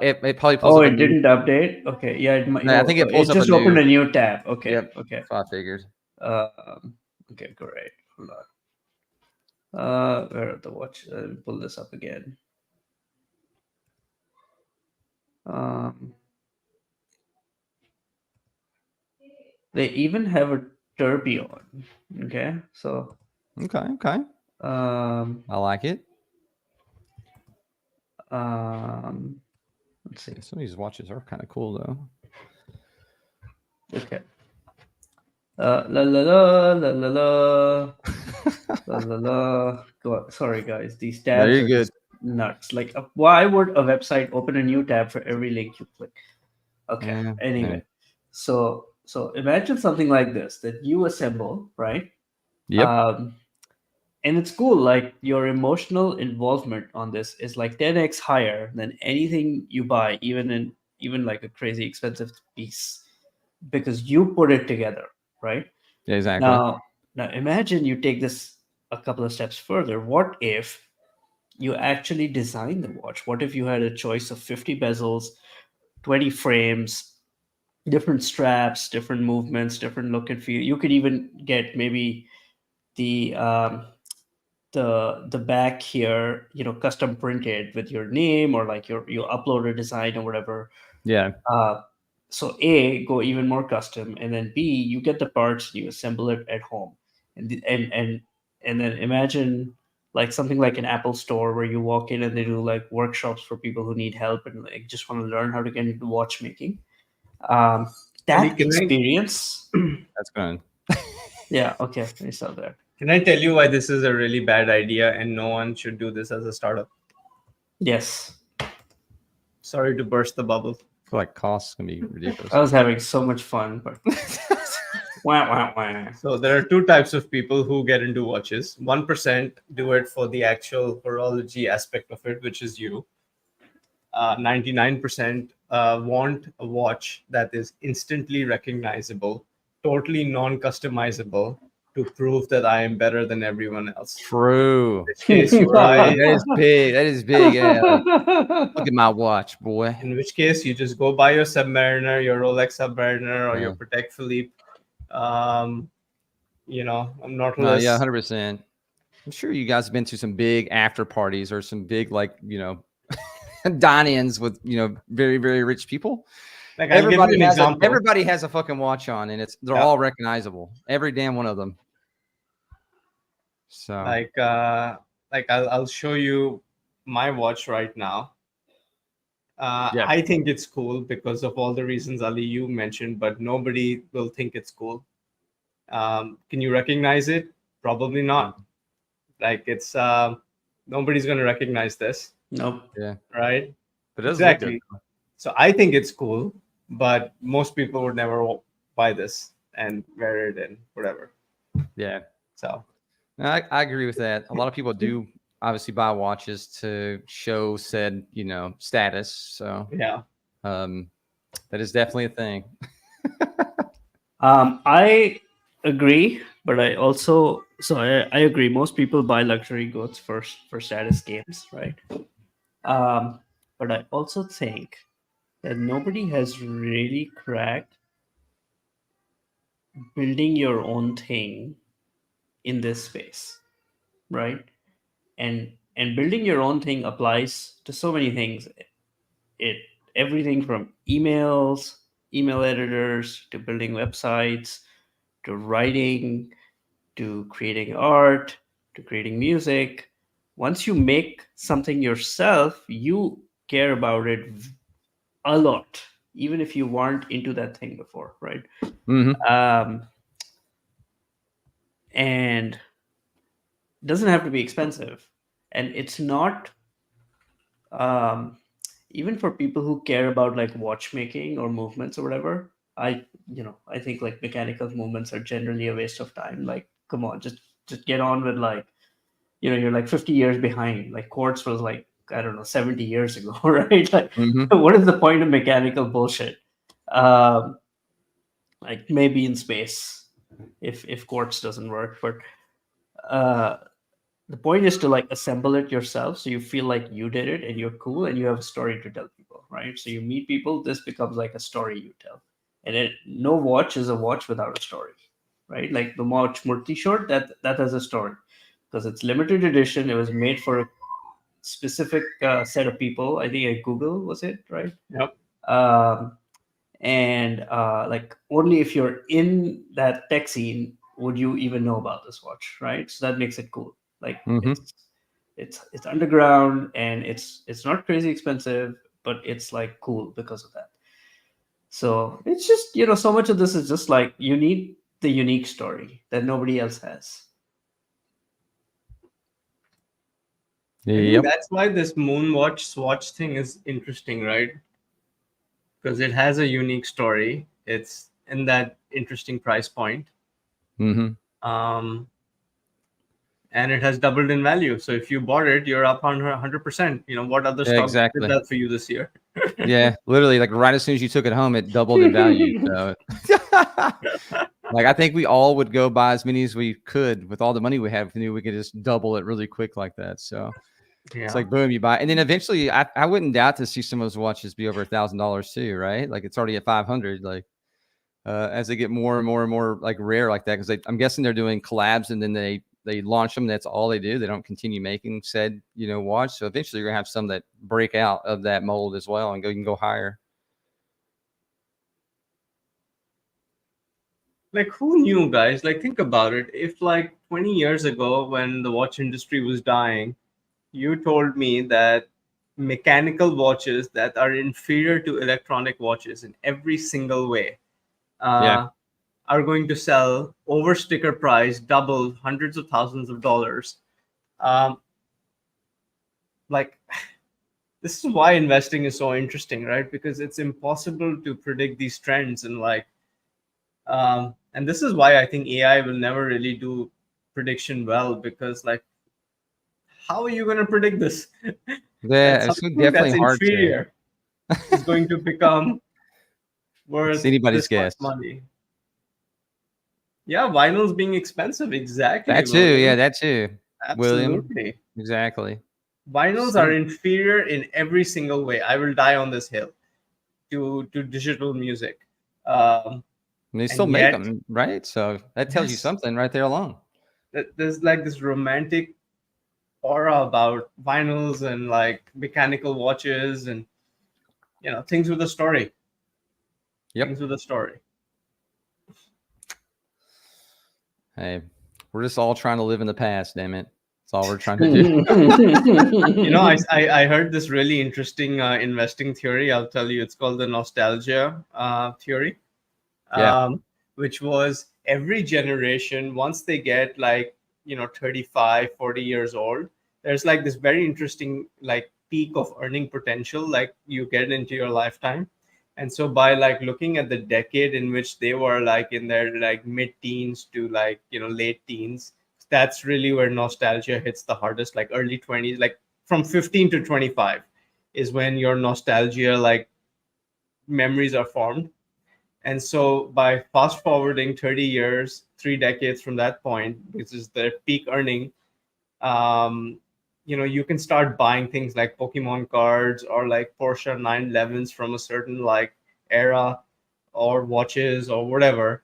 It probably pulls up it didn't update. Okay, yeah, it might. No, I think it pulls it up just opened a new tab. Okay, Yep. okay. I figured. Okay, great. Hold on. Where are the watch? Let me pull this up again. They even have a tourbillon. Okay, so. Okay. I like it. Let's see. Some of these watches are kind of cool though. Okay. La la la la la la la la la. God, sorry guys, these tabs are just nuts. Like, why would a website open a new tab for every link you click? Okay. Anyway, so imagine something like this that you assemble, right? Yep. And it's cool. Like your emotional involvement on this is like 10x higher than anything you buy, even like a crazy expensive piece, because you put it together, right? Yeah, exactly. Now imagine you take this a couple of steps further. What if you actually design the watch? What if you had a choice of 50 bezels, 20 frames, different straps, different movements, different look and feel? You could even get maybe the back here, custom printed with your name, or like you upload a design or whatever. Yeah. So A, go even more custom, and then B, you get the parts, you assemble it at home, and then imagine like something like an Apple store where you walk in and they do like workshops for people who need help and like just want to learn how to get into watchmaking. Ali, That can I- experience. That's going. Yeah. Okay. It's out there. Can I tell you why this is a really bad idea and no one should do this as a startup? Yes. Sorry to burst the bubble. I feel like costs can be ridiculous. I was having so much fun, but wah, wah, wah. So there are two types of people who get into watches. 1% do it for the actual horology aspect of it, which is you. 99% want a watch that is instantly recognizable, totally non-customizable, to prove that I am better than everyone else. True. In which case, you buy, That is big. That is big. Yeah. Like, look at my watch, boy. in which case, you just go buy your Submariner, your Rolex Submariner, or your Yeah. Patek Philippe. I'm not No, yeah, 100%. I'm sure you guys have been to some big after parties or some big, like, dine-ins with, very, very rich people. Like, I'll give you an example. Everybody has a fucking watch on, and they're all recognizable. Every damn one of them. So I'll show you my watch right now. Yeah. I think it's cool because of all the reasons, Ali, you mentioned, but nobody will think it's cool. Can you recognize it? Probably not. Like, it's nobody's going to recognize this. Nope. Yeah. Right? But it does look good. So I think it's cool, but most people would never buy this and wear it and whatever. Yeah. So No, I agree with that. A lot of people do obviously buy watches to show said, status. So yeah. That is definitely a thing. I agree, but I also I agree. Most people buy luxury goods for status games, right? But I also think that nobody has really cracked building your own thing in this space, right? And building your own thing applies to so many things. Everything from email editors, to building websites, to writing, to creating art, to creating music. Once you make something yourself, you care about it a lot, even if you weren't into that thing before, right? Mm-hmm. And it doesn't have to be expensive, and it's not even for people who care about like watchmaking or movements or whatever. I think like mechanical movements are generally a waste of time. Like, come on, just get on with, like, you're like 50 years behind. Like, quartz was like, I don't know, 70 years ago, right? Like, what is the point of mechanical bullshit? Like, maybe in space if quartz doesn't work, but the point is to like assemble it yourself, so you feel like you did it and you're cool and you have a story to tell people, right? So you meet people, this becomes like a story you tell. And no watch is a watch without a story, right? Like the watch Murthy short, that has a story because it's limited edition. It was made for a specific set of people. I think at Google, was it, right? Yep. And like, only if you're in that tech scene would you even know about this watch, right? So that makes it cool. Like, it's underground and it's not crazy expensive, but it's like cool because of that. So it's just, so much of this is just like, you need the unique story that nobody else has. Yep. That's why this Moonwatch swatch thing is interesting, right? Because it has a unique story. It's in that interesting price point. And it has doubled in value. So if you bought it, you're up on 100%. What other stock did that for you this year? Yeah, literally, like right as soon as you took it home, it doubled in value. So, like, I think we all would go buy as many as we could with all the money we have. If we knew we could just double it really quick like that. So it's like, boom, you buy, and then eventually, I wouldn't doubt to see some of those watches be over $1,000 too, right? Like, it's already at 500. Like, as they get more and more and more like rare like that, because I'm guessing they're doing collabs and then they launch them. That's all they do. They don't continue making said, watch. So eventually you're gonna have some that break out of that mold as well and you can go higher. like who knew, guys? Like think about it. If like 20 years ago, when the watch industry was dying, you told me that mechanical watches that are inferior to electronic watches in every single way Yeah. are going to sell over sticker price, double, hundreds of thousands of dollars. Um, like this is why investing is so interesting, right? Because it's impossible to predict these trends, and like and this is why I think AI will never really do prediction well, because like how are you going to predict this? Yeah, That it's something definitely that's hard to. inferior is going to become It's worth anybody's this much guess. money. Yeah, vinyl's being expensive. Exactly, That too. Yeah, William. that too. William. Absolutely. Exactly. Vinyls are Some, inferior in every single way. I will die on this hill to digital music. Um, they still and make yet, them, right? So that tells you yes, something right there alone. there's like this romantic aura about vinyls and like mechanical watches and things with a story. Yep. Things with a story. Hey, we're just all trying to live in the past, damn it. That's all we're trying to do. I heard this really interesting investing theory. I'll tell you, it's called the nostalgia theory. Yeah. Which was every generation, once they get like 35, 40 years old, there's like this very interesting like peak of earning potential like you get into your lifetime. And so by like looking at the decade in which they were like in their like mid-teens to like late teens, that's really where nostalgia hits the hardest, like early 20s, like from 15 to 25 is when your nostalgia like memories are formed. And so by fast forwarding 30 years, 3 decades from that point, which is the peak earning, you can start buying things like Pokemon cards or like Porsche 911s from a certain like era, or watches or whatever.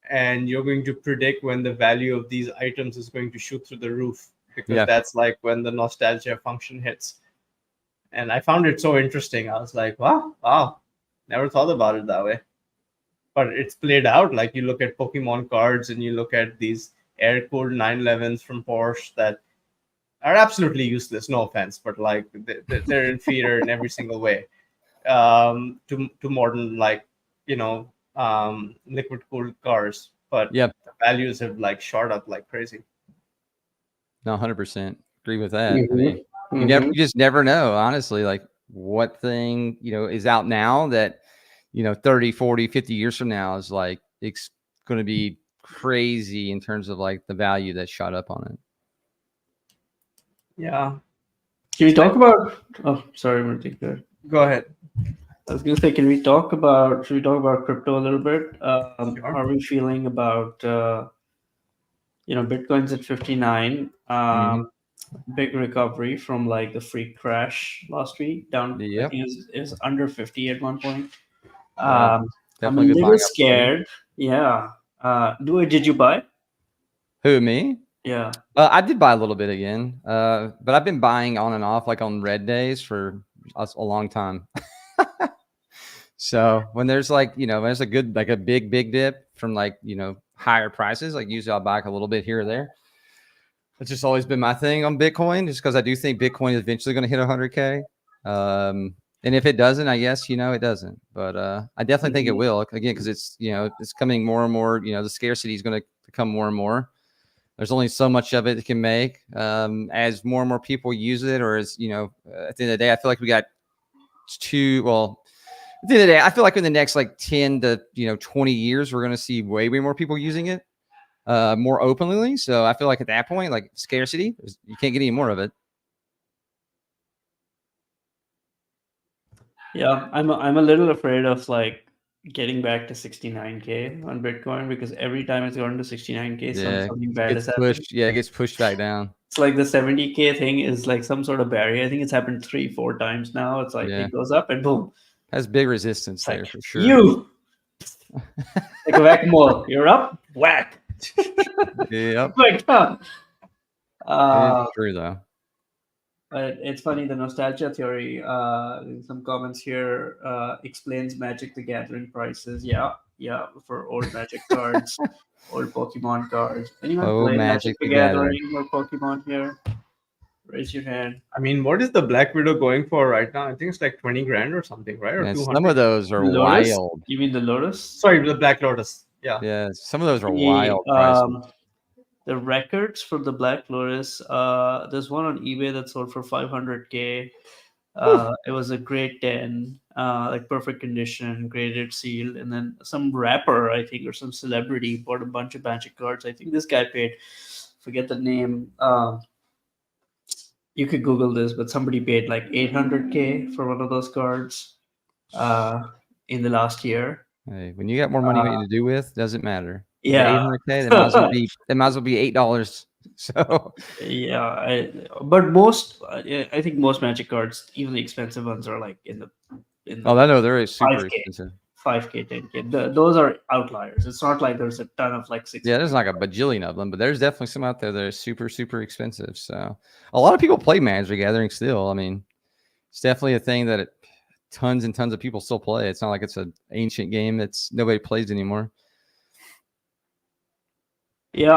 And you're going to predict when the value of these items is going to shoot through the roof, because Yeah. that's like when the nostalgia function hits. And I found it so interesting. I was like, wow, never thought about it that way. But it's played out. Like you look at Pokemon cards and you look at these air cooled 911s from Porsche that are absolutely useless. No offense, but like they're inferior in every single way to modern like liquid cooled cars. But Yep. the values have like shot up like crazy. No, 100% agree with that. I Mhm. mean, you just never know, honestly, like what thing, is out now that, 30, 40, 50 years from now is like, it's going to be crazy in terms of like the value that shot up on it. Yeah. Can we talk about? Oh, sorry, Murti. Go ahead. I was gonna say, should we talk about crypto a little bit? Sure. How are we feeling about Bitcoin's at 59? Big recovery from like the freak crash last week down. Yep. I think it was under 50 at one point. Yeah, I'm a definitely good little buying scared. Yeah. Did you buy? Who, me? Yeah. I did buy a little bit again, but I've been buying on and off, like on red days for a long time. So when there's like, when there's a good, like a big dip from like, higher prices, like usually I'll buy a little bit here or there. It's just always been my thing on Bitcoin, just because I do think Bitcoin is eventually going to hit 100K. And if it doesn't, I guess, it doesn't. But I definitely think it will, again, because it's, it's coming more and more, the scarcity is going to become more and more. There's only so much of it can make. As more and more people use it, or as, at the end of the day, I feel like we got at the end of the day, I feel like in the next like 10 to 20 years, we're going to see way more people using it more openly. So I feel like at that point, like scarcity, you can't get any more of it. Yeah, I'm a little afraid of like getting back to 69K on Bitcoin, because every time it's gone to 69K, something bad has happened. Yeah, it gets pushed back down. It's like the 70K thing is like some sort of barrier. I think it's happened 3-4 times now. It's like it goes up and boom. Has big resistance there like, for sure. You like a whack-a-mole. You're up, whack. Yep. Back down. It's true though. It's funny, the nostalgia theory, in some comments here, explains Magic the Gathering prices. Yeah, for old Magic cards, old Pokemon cards. Anyone Oh, play Magic Magic the the Gathering. Gathering or Pokemon here? Raise your hand. I mean, what is the Black Widow going for right now? I think it's like 20 grand or something, right? Or Yeah, 200. some of those are Lotus? wild. You mean the Lotus? Sorry, the Black Lotus. Yeah. Yeah, some of those are The, wild prices. The records for the Black Lotus, there's one on eBay that sold for 500K. It was a grade 10, like perfect condition, graded seal, and then some rapper, I think, or some celebrity bought a bunch of Magic cards. I think this guy paid, forget the name. You could Google this, but somebody paid like 800K for one of those cards in the last year. Hey, when you got more money to do with, doesn't matter. Yeah. 800K, that might as well be $8. So Yeah, but most, I think most Magic cards, even the expensive ones, are like in the I know they're super 5K. expensive. 5K, 10K. Those are outliers. It's not like there's a ton of like 6. Yeah, there's like a bajillion of them, but there's definitely some out there that are super, super expensive. So a lot of people play Magic the Gathering still. I mean, it's definitely a thing that tons and tons of people still play. It's not like it's an ancient game that's nobody plays anymore. Yeah,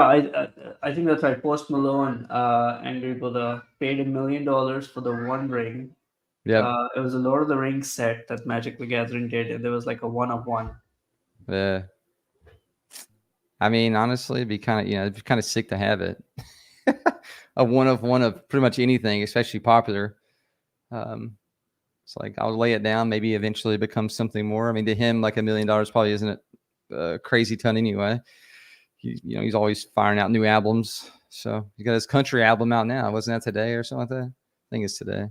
I think that's right. Post Malone, Angry Buddha, paid $1 million for the One Ring. Yeah. It was a Lord of the Rings set that Magic the Gathering did, and there was like a 1-of-1. Yeah. I mean, honestly, it'd be kind of sick to have it. A one of pretty much anything, especially popular. It's like I'll lay it down. Maybe eventually it becomes something more. I mean, to him, like $1 million probably isn't a crazy ton anyway. He's always firing out new albums. So he got his country album out now. Wasn't that today or something like that? I think it's today.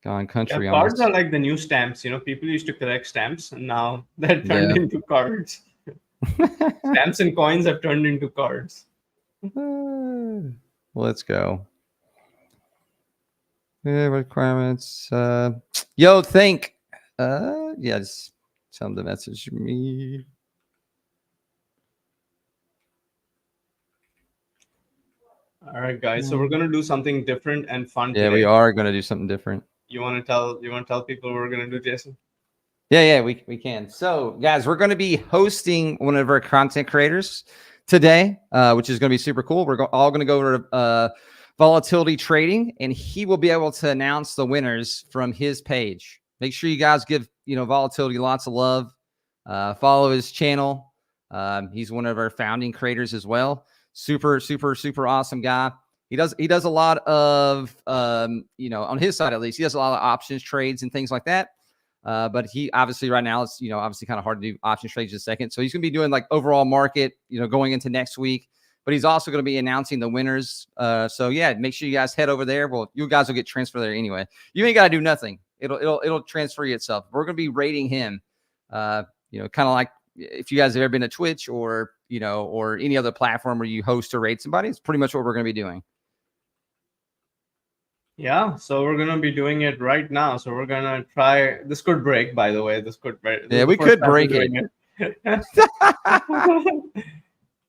Gone country. Yeah, cards are like the new stamps. People used to collect stamps, and now they're turned into cards. Stamps and coins have turned into cards. Let's go. Yeah, requirements. Yo, think. Yeah, just tell them to message me. All right, guys. So we're gonna do something different and fun. Yeah, today. we are gonna do something different. You want to tell people what we're gonna do, Jason? Yeah, we can. So, guys, we're going to be hosting one of our content creators today, which is going to be super cool. We're all going to go over to volatility trading, and he will be able to announce the winners from his page. Make sure you guys give volatility lots of love. Follow his channel. He's one of our founding creators as well. Super, super, super awesome guy. He does a lot of on his side at least, he does a lot of options trades and things like that. But he obviously right now it's obviously kind of hard to do option trades in a second. So he's gonna be doing like overall market, going into next week. But he's also going to be announcing the winners. So yeah, make sure you guys head over there. Well, you guys will get transferred there anyway. You ain't got to do nothing. It'll transfer you itself. We're going to be rating him. Kind of like if you guys have ever been to Twitch or or any other platform where you host or rate somebody, it's pretty much what we're going to be doing. Yeah, so we're gonna be doing it right now. So we're gonna try. This could break, by the way. This could break. Yeah, we could break it.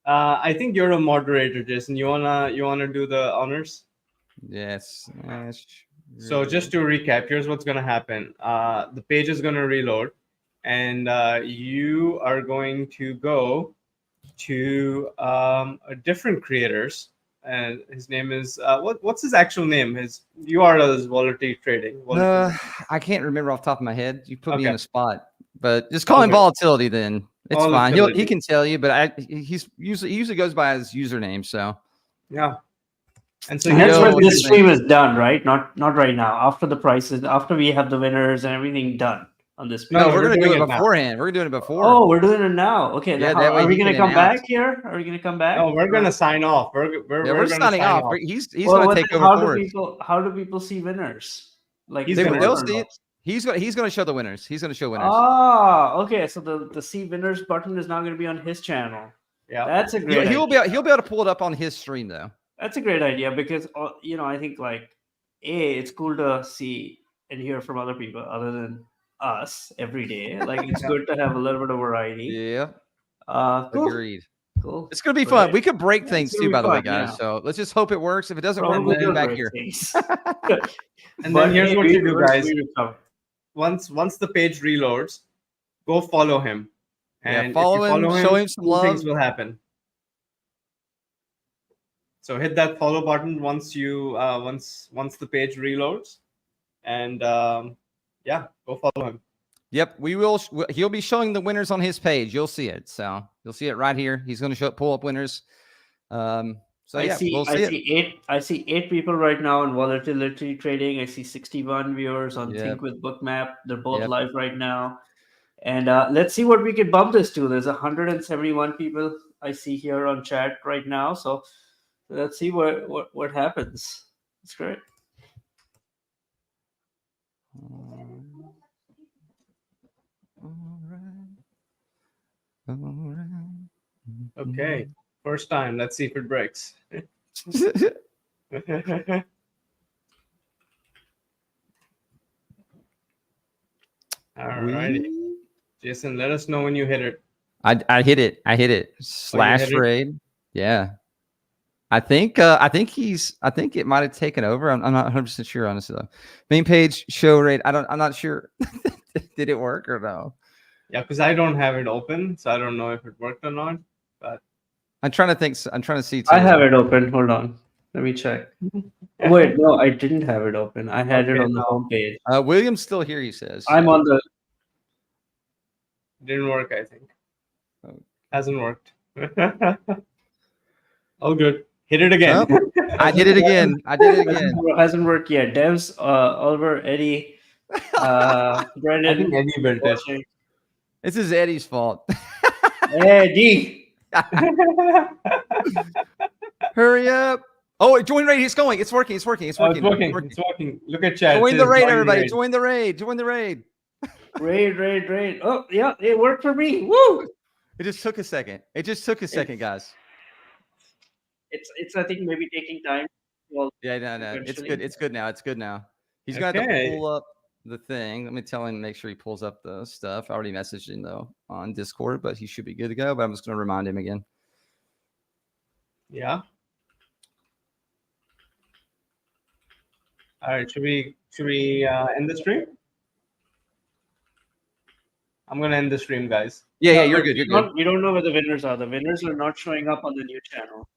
I think you're a moderator, Jason. You wanna do the honors? Yes. So just to recap, here's what's gonna happen. The page is gonna reload, and you are going to go to different creators. And his name is what's his actual name? His URL is Volatility Trading. I can't remember off the top of my head. You put me in a spot, but just call him Volatility. Then it's fine. He can tell you, but he usually goes by his username. So yeah. And so that's when this stream is done, right? Not right now. After the prices, after we have the winners and everything done on this. No, we're gonna do it beforehand. We're doing it before. Oh, we're doing it now. Okay. Yeah, are we gonna come back here? Are we gonna come back? No, we're gonna sign off. We're signing off. He's gonna take over for us. How do people see winners? Like they'll see it. He's gonna show the winners. He's gonna show winners. Ah, okay. So the see winners button is now gonna be on his channel. Yeah, that's a great. He'll be able to pull it up on his stream though. That's a great idea because I think it's cool to see and hear from other people other than us every day. Like it's good to have a little bit of variety. Yeah. Cool. Agreed. Cool. It's gonna be Great. fun. We could break Yeah, things it's gonna too, be by the way, fun, guys. yeah. So let's just hope it works. If it doesn't work, Probably we'll be will back break here. things. And But then here's hey, what you do, guys. we recover. Once the page reloads, go follow him. Yeah, And follow if you him, follow show him some cool love. things will happen. So hit that follow button once you once the page reloads, and yeah, go follow him. Yep, we will. He'll be showing the winners on his page. You'll see it. So you'll see it right here. He's going to pull up winners. So yeah, we'll see it. I see 8 people right now on volatility trading. I see 61 viewers on Think with Bookmap. They're both live right now. And let's see what we can bump this to. There's 171 people I see here on chat right now. So let's see what happens. It's great. All right. Okay, first time. Let's see if it breaks. All righty. Jason, let us know when you hit it. I hit it. I hit it. Slash raid. Yeah. I think it might have taken over. I'm not 100% sure, honestly though. Main page show raid. I'm not sure. Did it work or no? Yeah, because I don't have it open, so I don't know if it worked or not. But I'm trying to think. I'm trying to see. I have it open. Hold on. Let me check. Wait, no, I didn't have it open. I had it on the home page. William's still here, he says. I'm on the. Didn't work, I think. Hasn't worked. Oh, good. Hit it again. Oh, I did it again. Hasn't worked yet. Devs, Oliver, Eddie, Brendan. I think Eddie built it. This is Eddie's fault. Eddie. Hurry up. Oh, join raid. It's going. It's working. It's working. Look at chat. Join the raid, everybody. Join the raid. Raid. Oh, yeah. It worked for me. Woo. It just took a second. Guys. It's I think maybe taking time. Well, yeah, no. It's good. It's good now. He's going to have to pull up the thing. Let me tell him, make sure he pulls up the stuff. I already messaged him though on Discord, but he should be good to go. But I'm just going to remind him again. Yeah. All right. Should we end the stream? I'm gonna end the stream, guys. Yeah, you're good. You're good. We don't know where the winners are. The winners are not showing up on the new channel.